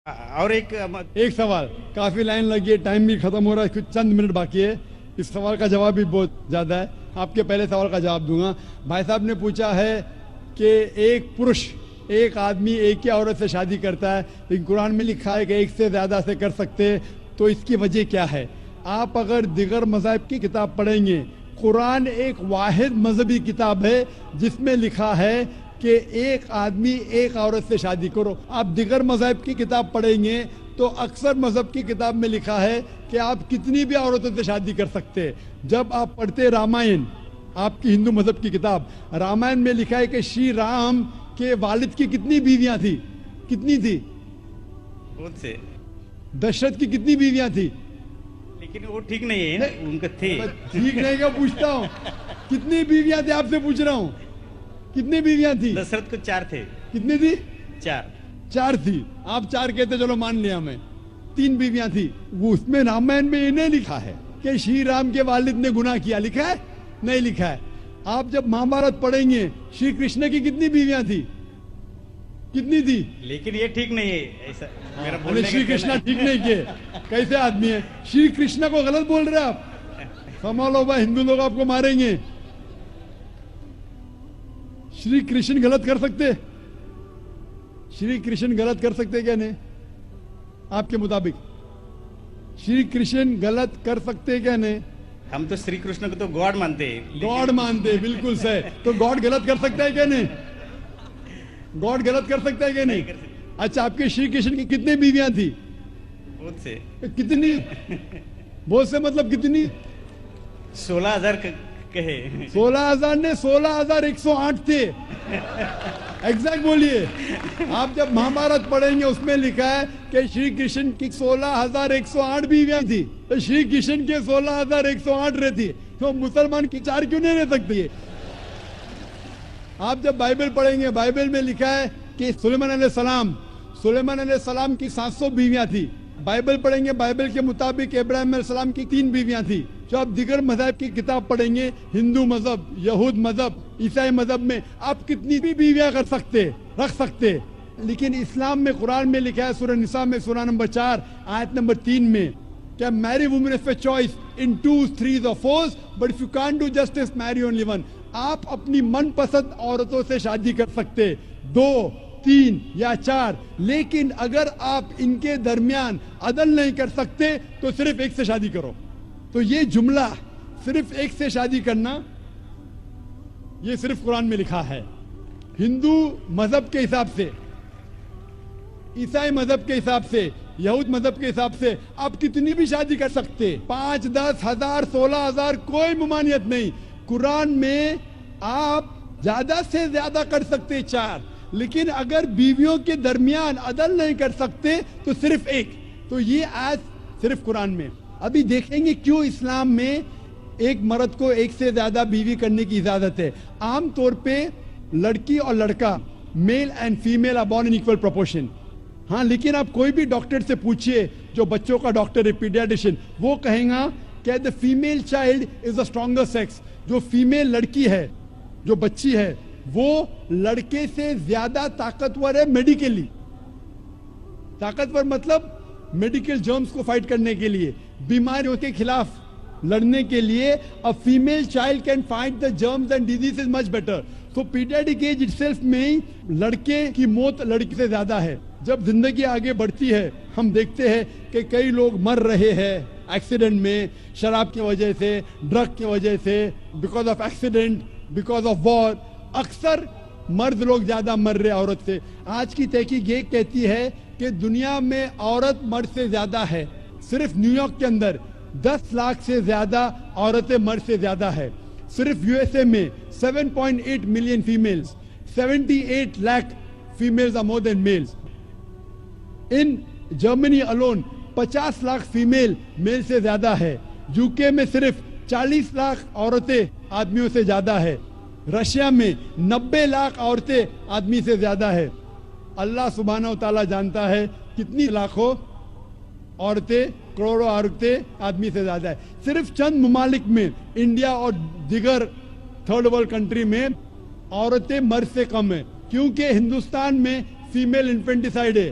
اور ایک سوال، کافی لائن لگی ہے، ٹائم بھی ختم ہو رہا ہے، کچھ چند منٹ باقی ہے. اس سوال کا جواب بھی بہت زیادہ ہے، آپ کے پہلے سوال کا جواب دوں گا. بھائی صاحب نے پوچھا ہے کہ ایک پرش، ایک آدمی ایک ہی عورت سے شادی کرتا ہے، لیکن قرآن میں لکھا ہے کہ ایک سے زیادہ سے کر سکتے، تو اس کی وجہ کیا ہے؟ آپ اگر دیگر مذاہب کی کتاب پڑھیں گے، قرآن ایک واحد مذہبی کتاب ہے جس میں لکھا ہے کہ ایک آدمی ایک عورت سے شادی کرو. آپ دیگر مذہب کی کتاب پڑھیں گے تو اکثر مذہب کی کتاب میں لکھا ہے کہ آپ کتنی بھی عورتوں سے شادی کر سکتے. جب آپ پڑھتے رامائن، آپ کی ہندو مذہب کی کتاب، رامائن میں لکھا ہے کہ شری رام کے والد کی کتنی بیویاں تھی؟ کتنی تھی؟ بہت سے. دشرتھ کی کتنی بیویاں تھی؟ لیکن وہ ٹھیک نہیں ہے، ان کا تھے. ٹھیک نہیں کیا پوچھتا ہوں، کتنی بیویاں تھی آپ سے پوچھ رہا ہوں. کتنی بیویاں تھی؟ دشرتھ کو 4 تھے. کتنی تھی؟ 4. 4 تھی. آپ 4 کہتے، چلو مان لیا میں. 3 بیویاں تھی. وہ اس میں رامائن میں یہ نہیں لکھا ہے کہ شری رام کے والد نے گناہ کیا. لکھا ہے؟ نہیں لکھا ہے. آپ جب مہابھارت پڑھیں گے، شری کرشن کی کتنی بیویاں تھی؟ کتنی تھی؟ لیکن یہ ٹھیک نہیں ہے ایسا میرا بولنے کا. شری کرشن ٹھیک نہیں کیے، کیسے آدمی ہے؟ شری کرشن کو غلط بول رہے آپ. سنبھالو بھائی، ہندو لوگ آپ کو ماریں گے. شری کرشن غلط کر سکتے؟ شری کرشن غلط کر سکتے کیا نہیں؟ آپ کے مطابق شری کرشن غلط کر سکتے کیا نہیں؟ ہم تو شری کرشن کو تو گاڈ مانتے ہیں. گاڈ مانتے، بالکل صحیح. تو گاڈ غلط کر سکتا ہے کیا نہیں؟ گاڈ غلط کر سکتا ہے کیا نہیں؟ اچھا، آپ کے شری کرشن کی کتنی بیویاں تھی؟ بہت سے. کتنی؟ بہت سے مطلب کتنی؟ 16,000 کہے. 16,000 نے 16,108 تھے. ایگزیکٹ بولیے. آپ جب مہابھارت پڑھیں گے اس میں لکھا ہے کہ شری کرشن کی 16,108 بیویاں تھی. تو شری کرشن کے 16,108 رہتی، تو مسلمان کی 4 کیوں نہیں رہ سکتی؟ آپ جب بائبل پڑھیں گے، بائبل میں لکھا ہے کہ سلیمان علیہ السلام کی 700 بیویاں تھی. بائبل پڑھیں گے، بائبل کے مطابق ابراہیم علیہ السلام کی 3 بیویاں تھی. جو آپ دیگر مذہب کی کتاب پڑھیں گے، ہندو مذہب، یہود مذہب، عیسائی مذہب میں آپ کتنی بھی بیویاں رکھ سکتے. لیکن اسلام میں، قرآن میں لکھا ہے سورہ نساء میں سورہ نمبر 4 آیت نمبر 3 میں کہ marry women of a choice in 2s, 3s or 4s, but if you can't do justice, marry only one. آپ اپنی من پسند عورتوں سے شادی کر سکتے، 2، 3 یا 4، لیکن اگر آپ ان کے درمیان عدل نہیں کر سکتے تو صرف ایک سے شادی کرو. تو یہ جملہ صرف ایک سے شادی کرنا، یہ صرف قرآن میں لکھا ہے. ہندو مذہب کے حساب سے، عیسائی مذہب کے حساب سے، یہود مذہب کے حساب سے آپ کتنی بھی شادی کر سکتے، 5، 10 ہزار، 16,000، کوئی ممانعت نہیں. قرآن میں آپ زیادہ سے زیادہ کر سکتے 4، لیکن اگر بیویوں کے درمیان عدل نہیں کر سکتے تو صرف ایک. تو یہ آیت صرف قرآن میں. ابھی دیکھیں گے کیوں اسلام میں ایک مرد کو ایک سے زیادہ بیوی کرنے کی اجازت ہے. عام طور پہ لڑکی اور لڑکا، male and female are born in equal proportion. ہاں، لیکن آپ کوئی بھی ڈاکٹر سے پوچھئے، جو بچوں کا ڈاکٹر ہے، پیڈیاٹریشن، وہ کہیں گا کہ the female child is the stronger sex. جو فیمیل لڑکی ہے، جو بچی ہے، وہ لڑکے سے زیادہ طاقتور ہے میڈیکلی. طاقتور مطلب میڈیکل جرمز کو فائٹ کرنے کے لیے، بیماریوں کے خلاف لڑنے کے لیے. a female child can fight the germs and diseases much better. تو پیڈیاٹرک ایج itself میں لڑکے کی موت لڑکی سے زیادہ ہے. جب زندگی آگے بڑھتی ہے، ہم دیکھتے ہیں کہ کئی لوگ مر رہے ہیں ایکسیڈنٹ میں، شراب کی وجہ سے، ڈرگ کی وجہ سے، because of accident, because of war. اکثر مرد لوگ زیادہ مر رہے عورت سے. آج کی تحقیق یہ کہتی ہے کہ دنیا میں عورت مرد سے زیادہ ہے. صرف نیو یارک کے اندر 10 لاکھ سے زیادہ عورتیں مرد سے زیادہ ہے. صرف یو ایس اے میں 7.8 million females, 78 lakh females are more than males. In Germany alone 50 lakh female male سے زیادہ ہے. یو کے میں صرف 40 لاکھ عورتیں آدمیوں سے زیادہ ہے. رشیا میں 90 لاکھ عورتیں آدمی سے زیادہ ہے. اللہ سبحانہ و تعالیٰ جانتا ہے کتنی لاکھوں عورتیں، کروڑوں عورتیں آدمی سے زیادہ ہے. صرف چند ممالک میں، انڈیا اور دیگر تھرڈ ورلڈ کنٹری میں، عورتیں مرد سے کم ہیں، کیونکہ ہندوستان میں فیمیل انفینٹیسائیڈ ہے.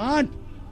8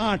8।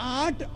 8